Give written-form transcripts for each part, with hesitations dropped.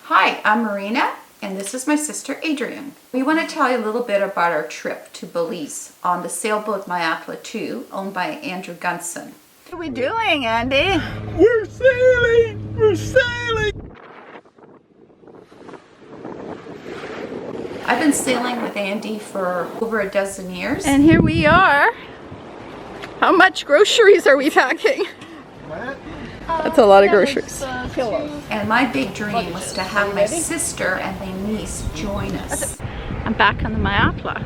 Hi, I'm Marina, and this is my sister Adrienne. We want to tell you a little bit about our trip to Belize on the sailboat Mayatla 2, owned by Andrew Gunson. What are we doing, Andy? We're sailing! We're sailing! I've been sailing with Andy for over a dozen years. And here we are. How much groceries are we packing? That's a lot of groceries. And my big dream was to have my sister and my niece join us. I'm back on the Mayatla.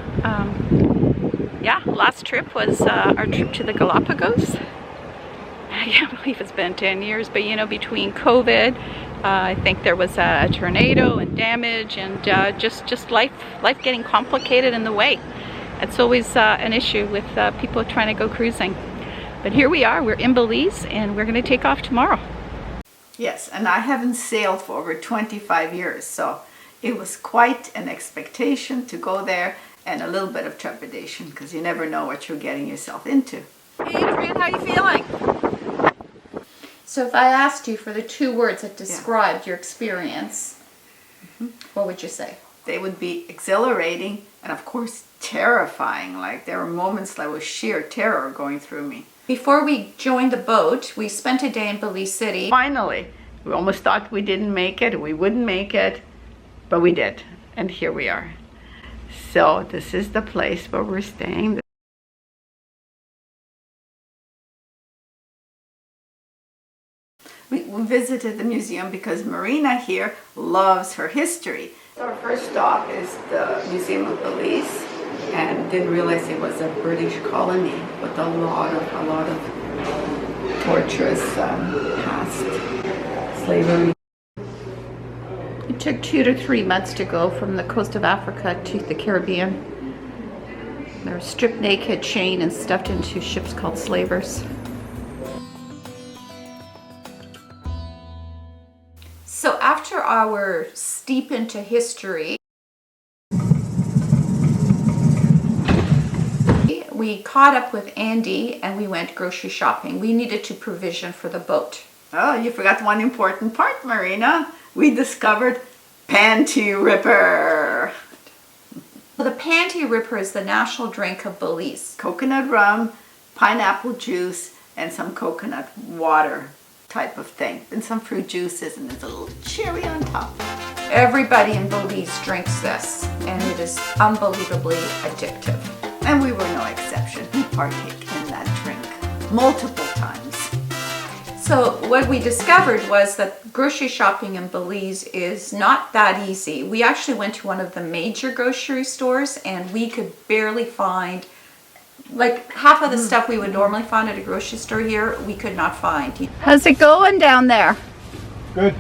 Yeah, last trip was our trip to the Galapagos. I can't believe it's been 10 years, but you know, between COVID, I think there was a tornado and damage and just life getting complicated in the way. It's always an issue with people trying to go cruising. But here we are, we're in Belize and we're going to take off tomorrow. Yes, and I haven't sailed for over 25 years, so it was quite an expectation to go there and a little bit of trepidation because you never know what you're getting yourself into. Hey Adrienne, how you feeling? So if I asked you for the two words that described your experience, what would you say? They would be exhilarating and of course terrifying. Like there were moments that was sheer terror going through me. Before we joined the boat, we spent a day in Belize City. Finally, we almost thought we didn't make it, we wouldn't make it, but we did. And here we are. So this is the place where we're staying. We visited the museum because Marina here loves her history. Our first stop is the Museum of Belize, and didn't realize it was a British colony with a lot of torturous past slavery. It took 2 to 3 months to go from the coast of Africa to the Caribbean. They were stripped naked, chained, and stuffed into ships called slavers. So after our steep into history, we caught up with Andy and we went grocery shopping. We needed to provision for the boat. Oh, you forgot one important part, Marina. We discovered Panty Ripper. The Panty Ripper is the national drink of Belize. Coconut rum, pineapple juice, and some coconut water type of thing. And some fruit juices, and there's a little cherry on top. Everybody in Belize drinks this, and it is unbelievably addictive. And we were no exception. We partake in that drink multiple times. So what we discovered was that grocery shopping in Belize is not that easy. We actually went to one of the major grocery stores and we could barely find, like half of the stuff we would normally find at a grocery store here, we could not find. How's it going down there? Good.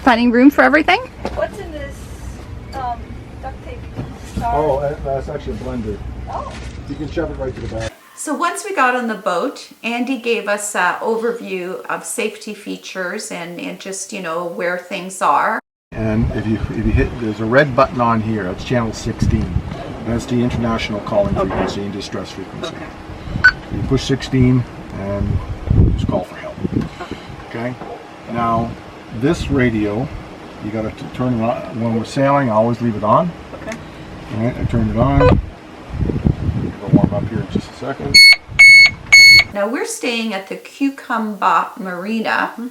Finding room for everything? What's in this duct tape? Oh, that's actually a blender. Oh. You can shove it right to the back. So once we got on the boat, Andy gave us an overview of safety features and just, you know, where things are. And if you hit, there's a red button on here. That's channel 16. That's the international calling frequency and distress frequency. You push 16 and just call for help. Okay. Now this radio, you got to turn it on when we're sailing. I always leave it on. Okay. All right. I turned it on. It'll warm up here in just a second. Now we're staying at the Cucumba Marina,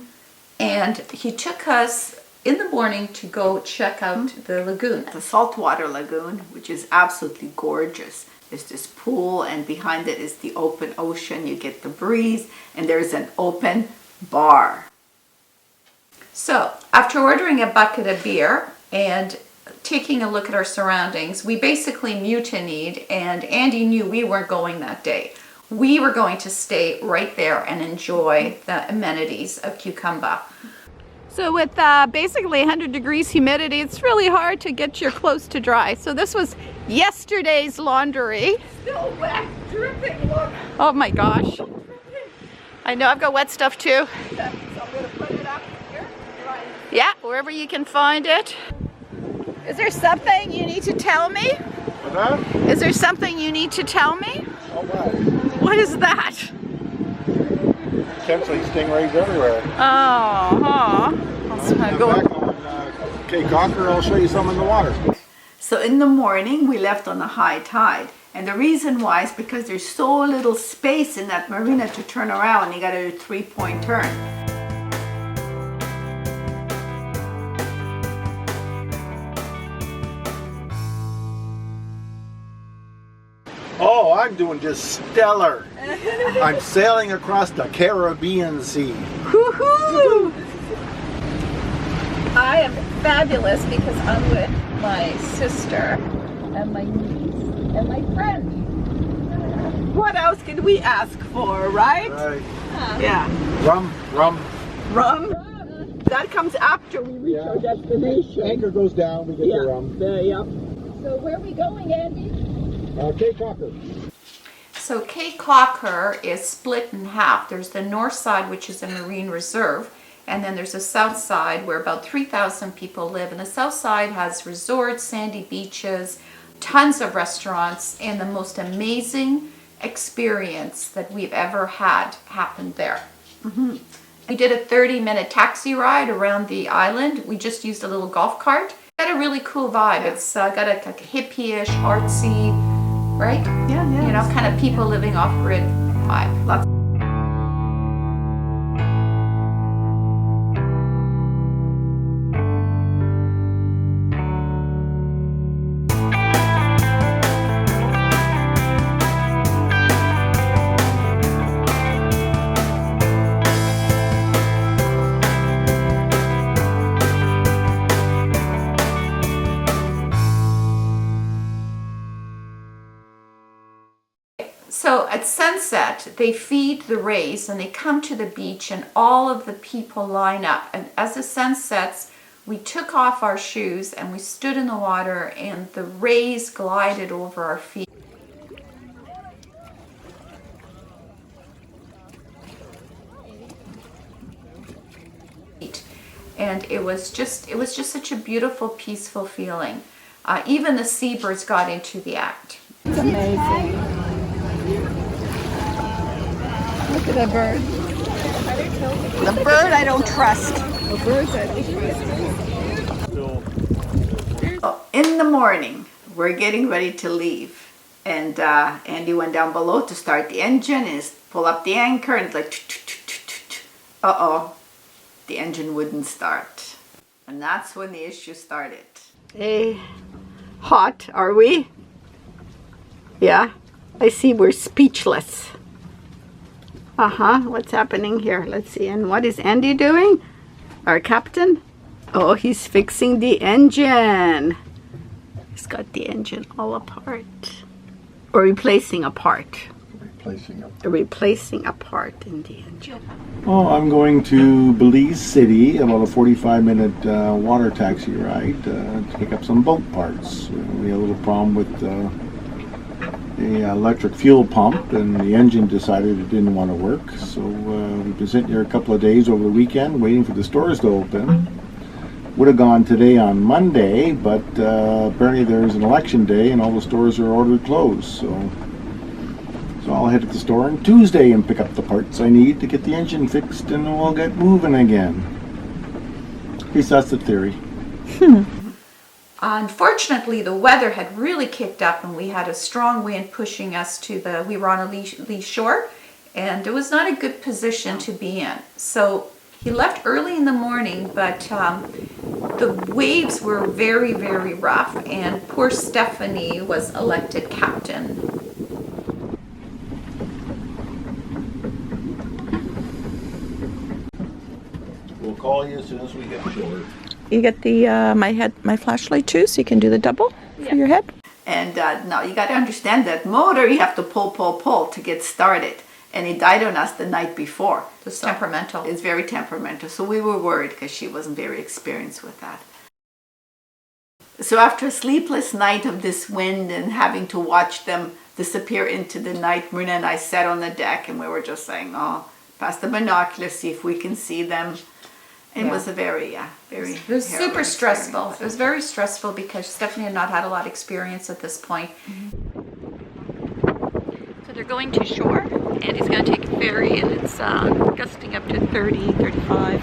and he took us in the morning to go check out the lagoon. The saltwater lagoon, which is absolutely gorgeous. There's this pool and behind it is the open ocean. You get the breeze and there's an open bar. So after ordering a bucket of beer and taking a look at our surroundings, we basically mutinied, and Andy knew we weren't going that day. We were going to stay right there and enjoy the amenities of Cucumba. So with basically 100 degrees humidity, it's really hard to get your clothes to dry. So this was yesterday's laundry. Still wet, dripping, look. Oh my gosh. I know, I've got wet stuff too. So I'm going to put it up here. Yeah, wherever you can find it. Is there something you need to tell me? What's that? Is there something you need to tell me? Oh, wow. What is that? Potentially stingrays everywhere. Oh, huh. I'm Go. back on Okay, Cocker, I'll show you some in the water. So in the morning, we left on a high tide. And the reason why is because there's so little space in that marina to turn around. You got to do a 3-point turn. Oh, I'm doing just stellar. I'm sailing across the Caribbean Sea. Woohoo! I am fabulous because I'm with my sister and my niece and my friend. What else could we ask for, right? Right. Yeah. Rum. Rum? That comes after we reach our destination. Anchor goes down, we get the rum. Yep. So where are we going, Andy? Okay, Cocker. So Caye Caulker is split in half. There's the north side, which is a marine reserve, and then there's a south side where about 3,000 people live. And the south side has resorts, sandy beaches, tons of restaurants, and the most amazing experience that we've ever had happened there. We did a 30-minute taxi ride around the island. We just used a little golf cart. Got a really cool vibe. It's got a hippie-ish, artsy, right? Yeah. You know, kind of people living off-grid vibe. Lots. So at sunset, they feed the rays and they come to the beach and all of the people line up. And as the sun sets, we took off our shoes and we stood in the water and the rays glided over our feet. And it was just such a beautiful, peaceful feeling. Even the seabirds got into the act. It's amazing. Look at the bird. The bird I don't trust. The birds I don't trust. In the morning, we're getting ready to leave. And Andy went down below to start the engine and pull up the anchor and it's like, uh-oh, the engine wouldn't start. And that's when the issue started. Hey, hot, are we? Yeah, I see we're speechless. What's happening here? Let's see. And what is Andy doing? Our captain? Oh, he's fixing the engine. He's got the engine all apart. Or replacing a part. Replacing a part in the engine. Oh, I'm going to Belize City, about a 45-minute water taxi ride to pick up some boat parts. We had a little problem with the electric fuel pump, and the engine decided it didn't want to work. So we've been sitting here a couple of days over the weekend waiting for the stores to open. Would have gone today on Monday, but apparently there's an election day and all the stores are ordered closed. So I'll head to the store on Tuesday and pick up the parts I need to get the engine fixed, and we'll get moving again. At least that's the theory. Unfortunately, the weather had really kicked up and we had a strong wind pushing us to we were on a lee shore, and it was not a good position to be in. So he left early in the morning, but the waves were very, very rough, and poor Stephanie was elected captain. We'll call you as soon as we get shore. You get the my flashlight too, so you can do the double for your head. And now you got to understand that motor, you have to pull to get started. And he died on us the night before. It's temperamental. It's very temperamental. So we were worried because she wasn't very experienced with that. So after a sleepless night of this wind and having to watch them disappear into the night, Marina and I sat on the deck and we were just saying, oh, pass the binoculars, see if we can see them. It was a very, very It was super stressful. experience. It was very stressful because Stephanie had not had a lot of experience at this point. So they're going to shore, and he's going to take a ferry, and it's gusting up to 30, 35.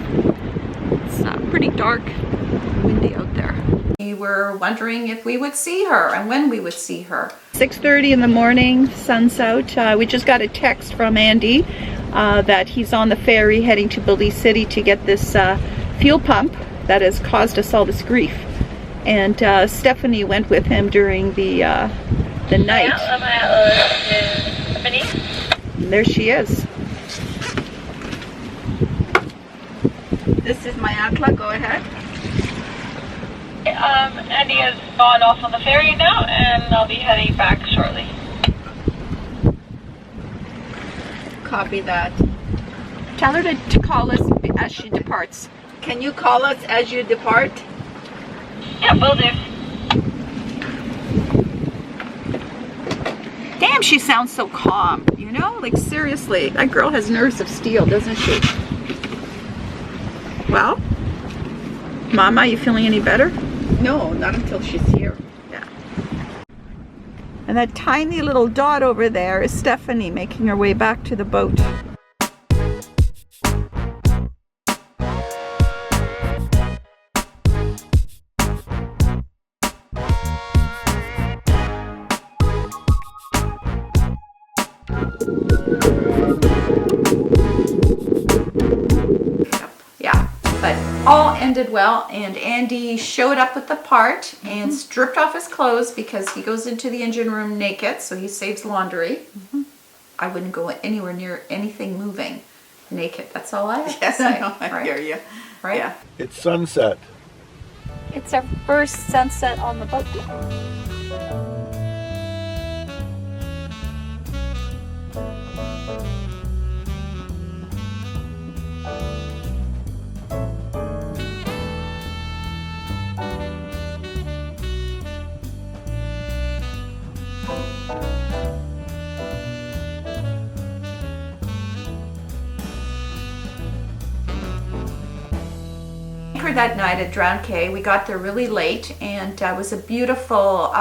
It's pretty dark. windy out there. We were wondering if we would see her and when we would see her. 6:30 in the morning, sun's out. We just got a text from Andy that he's on the ferry heading to Belize City to get this fuel pump that has caused us all this grief. And Stephanie went with him during the night. And there she is. This is my Atla, go ahead. Andy has gone off on the ferry now, and I'll be heading back shortly. Copy that. Tell her to call us as she departs. Can you call us as you depart? Yeah, will do. Damn, she sounds so calm, you know? Like, seriously, that girl has nerves of steel, doesn't she? Well, Mama, you feeling any better? No, not until she's here. Yeah. And that tiny little dot over there is Stephanie making her way back to the boat. Yeah, but all ended well, and Andy showed up with the part and stripped off his clothes because he goes into the engine room naked, so he saves laundry. I wouldn't go anywhere near anything moving naked. That's all I have Yes, to say. I know, I right? hear you. Right? Yeah. It's sunset. It's our first sunset on the boat. Anchored that night at Caye. We got there really late, and it was a beautiful,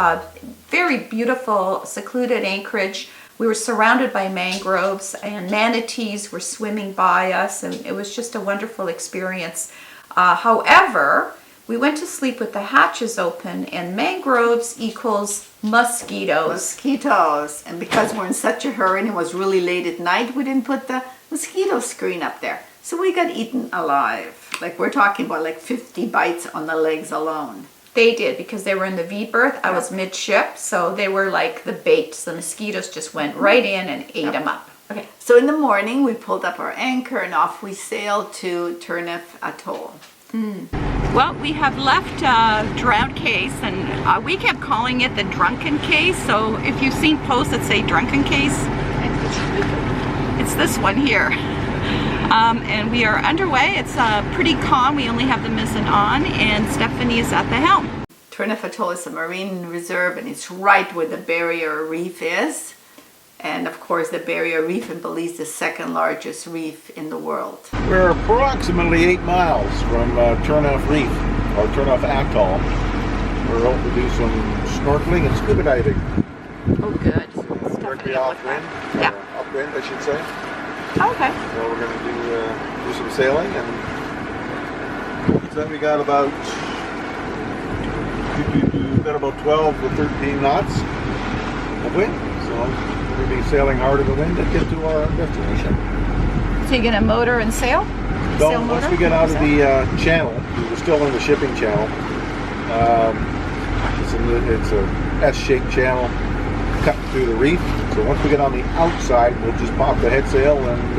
very beautiful, secluded anchorage. We were surrounded by mangroves, and manatees were swimming by us, and it was just a wonderful experience. However, we went to sleep with the hatches open, and mangroves equals mosquitoes. Mosquitoes. And because we're in such a hurry and it was really late at night, we didn't put the mosquito screen up there. So we got eaten alive. Like, we're talking about like 50 bites on the legs alone. They did, because they were in the V berth. I was midship, so they were like the bait. So the mosquitoes just went right in and ate them up. Okay. So in the morning, we pulled up our anchor and off we sailed to Turnef Atoll. Well, we have left Drowned Case, and we kept calling it the Drunken Case. So if you've seen posts that say Drunken Case, it's this one here. And we are underway. It's pretty calm. We only have the mizzen on, and Stephanie is at the helm. Turnef Atoll is a marine reserve, and it's right where the barrier reef is. And of course, the barrier reef in Belize is the second largest reef in the world. We're approximately 8 miles from Turnef Reef, or Turnef Atoll. We're hoping to do some snorkeling and scuba diving. Oh, good. Directly offwind, Yeah. upwind, I should say. Okay. So we're going to do some sailing, and then we got about 12 to 13 knots of wind. So we're going to be sailing hard in the wind to get to our destination. So you're gonna motor and sail? So Sail once motor? we get out of the channel, we're still in the shipping channel. It's a S-shaped channel cut through the reef. So once we get on the outside, we'll just pop the head sail and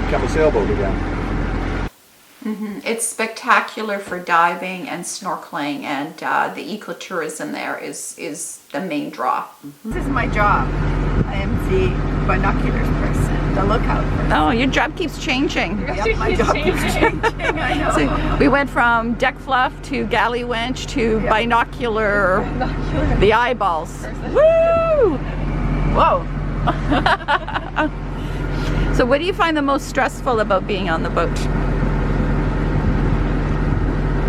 become a sailboat again. It's spectacular for diving and snorkeling, and the ecotourism there is the main draw. This is my job. I am the binoculars person, the lookout person. Oh, your job keeps changing. Yep, my job keeps changing, I know. So we went from deck fluff to galley winch to binocular, the eyeballs. Woo! Whoa! So what do you find the most stressful about being on the boat?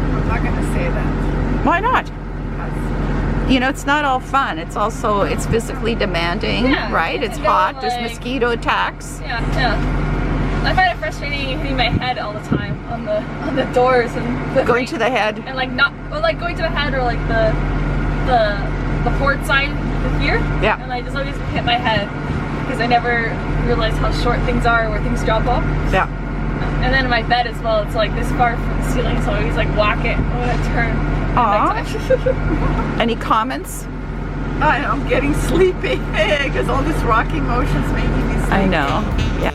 I'm not going to say that. Why not? Because You know, it's not all fun. It's also, it's physically demanding, Yeah, right? you It's can go, hot, there's like- mosquito attacks. Yeah. I find it frustrating hitting my head all the time on the doors and Going to the head. and like not or like going to the head or like the port side here. Yeah. And I just always hit my head because I never realized how short things are where things drop off. Yeah. And then my bed as well, it's like this far from the ceiling, so I always like whack it when I turn. Aw. Any comments? I'm getting sleepy because all this rocking motion's making me sleepy. I know. Yeah.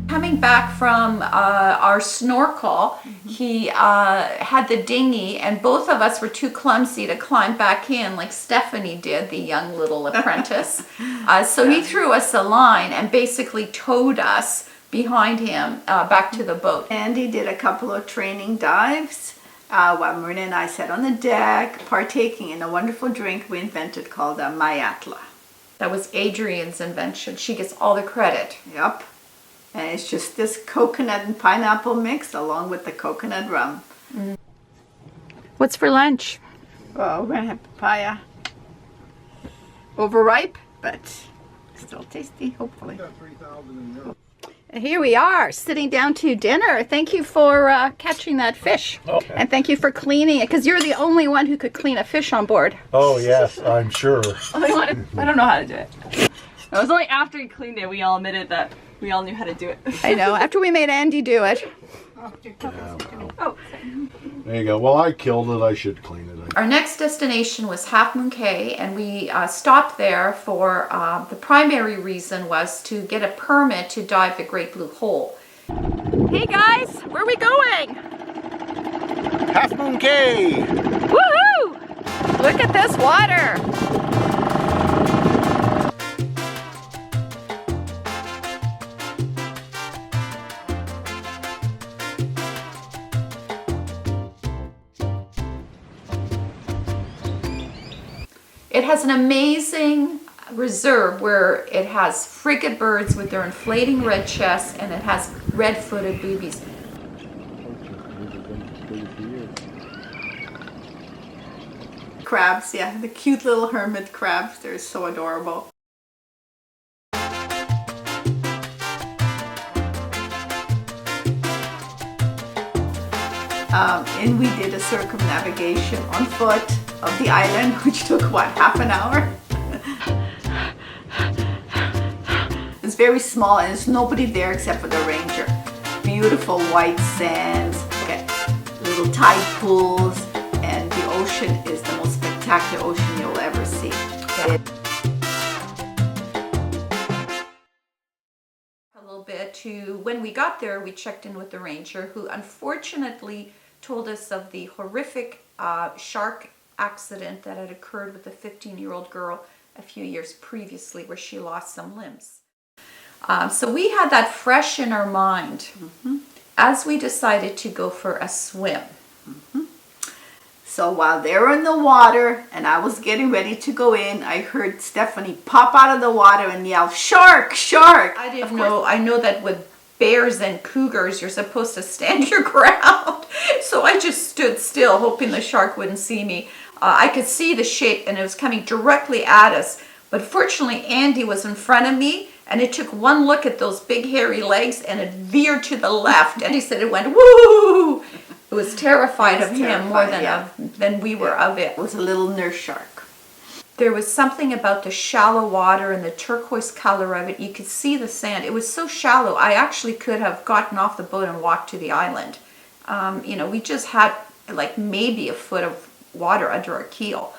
Coming back from our snorkel, he had the dinghy, and both of us were too clumsy to climb back in like Stephanie did, the young little apprentice. So he threw us a line and basically towed us behind him back to the boat. Andy did a couple of training dives while Marina and I sat on the deck, partaking in a wonderful drink we invented called a Mayatla. That was Adrian's invention. She gets all the credit. Yep. And it's just this coconut and pineapple mix along with the coconut rum. What's for lunch? Well, we're gonna have papaya. Overripe, but still tasty, hopefully. And here we are, sitting down to dinner. Thank you for catching that fish. Okay. And thank you for cleaning it, because you're the only one who could clean a fish on board. Oh yes, I'm sure. I don't know how to do it. It was only after he cleaned it we all admitted that we all knew how to do it. I know, after we made Andy do it. Oh, There you go. Well, I killed it. I should clean it. Our next destination was Half Moon Caye, and we stopped there for the primary reason was to get a permit to dive the Great Blue Hole. Hey guys, where are we going? Half Moon Caye. Woohoo! Look at this water. It has an amazing reserve where it has frigate birds with their inflating red chests, and it has red-footed boobies. Crabs, yeah, the cute little hermit crabs. They're so adorable. And we did a circumnavigation on foot of the island, which took, what, half an hour? It's very small and there's nobody there except for the ranger. Beautiful white sands, okay, little tide pools, and the ocean is the most spectacular ocean you'll ever see. A little bit to when we got there, we checked in with the ranger, who unfortunately told us of the horrific shark accident that had occurred with a 15-year-old girl a few years previously, where she lost some limbs. So we had that fresh in our mind as we decided to go for a swim. So while they were in the water and I was getting ready to go in, I heard Stephanie pop out of the water and yell, "Shark, shark!" I didn't know. I know that with bears and cougars, you're supposed to stand your ground. So I just stood still, hoping the shark wouldn't see me. I could see the shape, and it was coming directly at us. But fortunately, Andy was in front of me, and it took one look at those big hairy legs, and it veered to the left. And he said it went woo. It was terrified of him more than we were of it. It was a little nurse shark. There was something about the shallow water and the turquoise color of it. You could see the sand. It was so shallow, I actually could have gotten off the boat and walked to the island. We just had like maybe a foot of water under our keel.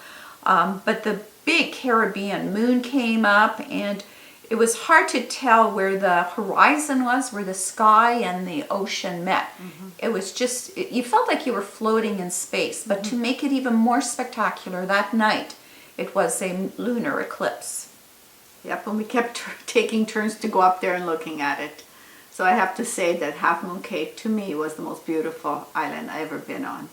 But the big Caribbean moon came up, and it was hard to tell where the horizon was, where the sky and the ocean met. It was just, you felt like you were floating in space. But to make it even more spectacular, that night, it was a lunar eclipse. Yep, and we kept taking turns to go up there and looking at it. So I have to say that Half Moon Caye, to me, was the most beautiful island I've ever been on.